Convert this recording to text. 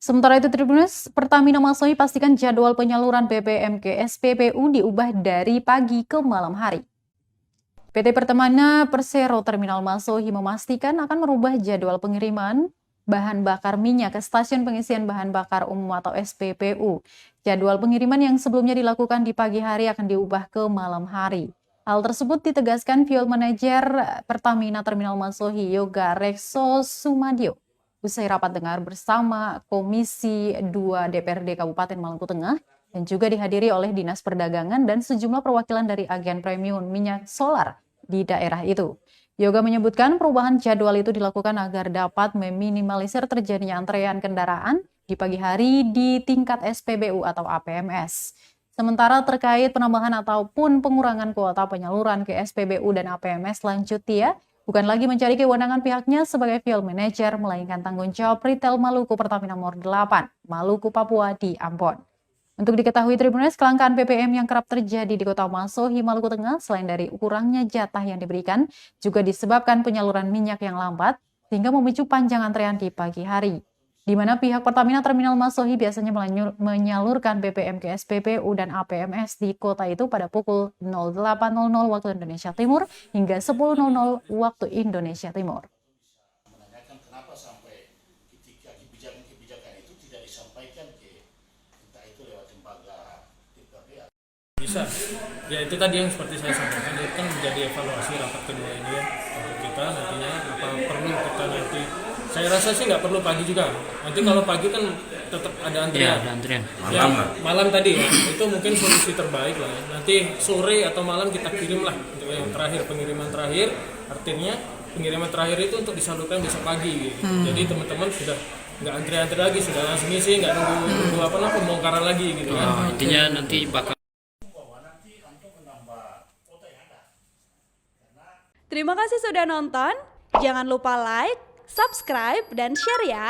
Sementara itu, Tribuners, Pertamina Masohi pastikan jadwal penyaluran BBM ke SPBU diubah dari pagi ke malam hari. PT Pertamina Persero Terminal Masohi memastikan akan merubah jadwal pengiriman bahan bakar minyak ke stasiun pengisian bahan bakar umum atau SPBU. Jadwal pengiriman yang sebelumnya dilakukan di pagi hari akan diubah ke malam hari. Hal tersebut ditegaskan Fuel Manager Pertamina Terminal Masohi Yoga Rekso Sumadio usai rapat dengar bersama Komisi 2 DPRD Kabupaten Maluku Tengah dan juga dihadiri oleh Dinas Perdagangan dan sejumlah perwakilan dari agen premium minyak solar di daerah itu. Yoga menyebutkan perubahan jadwal itu dilakukan agar dapat meminimalisir terjadinya antrean kendaraan di pagi hari di tingkat SPBU atau APMS. Sementara terkait penambahan ataupun pengurangan kuota penyaluran ke SPBU dan APMS, lanjut dia bukan lagi mencari kewenangan pihaknya sebagai Fuel Manager, melainkan tanggung jawab Retail Maluku Pertamina nomor 8, Maluku Papua di Ambon. Untuk diketahui Tribuners, kelangkaan BBM yang kerap terjadi di Kota Masohi, Maluku Tengah, selain dari kurangnya jatah yang diberikan, juga disebabkan penyaluran minyak yang lambat, sehingga memicu panjang antrean di pagi hari. Di mana pihak Pertamina Terminal Masohi biasanya menyalurkan BBM ke SPBU dan APMS di kota itu pada pukul 08.00 waktu Indonesia Timur hingga 10.00 waktu Indonesia Timur. Menanyakan kenapa sampai ketika kebijakan-kebijakan itu tidak disampaikan ke entah itu lewat lembaga DPRD. Bisa, ya itu tadi yang seperti saya sampaikan, itu kan menjadi evaluasi rapat kedua ini ya untuk kita nantinya apa perlu kita nanti. Saya rasa sih nggak perlu pagi juga. Nanti kalau pagi kan tetap ada antrian. Iya, ada antrian. Malam tadi ya, itu mungkin solusi terbaik lah. Nanti sore atau malam kita kirim lah untuk yang terakhir, pengiriman terakhir. Artinya pengiriman terakhir itu untuk disalurkan besok pagi. Gitu. Jadi teman-teman sudah nggak antri-antri lagi, sudah langsung isi, nggak nunggu pembongkaran lagi gitu kan. Intinya nanti bakal. Terima kasih sudah nonton. Jangan lupa like, subscribe, dan share ya.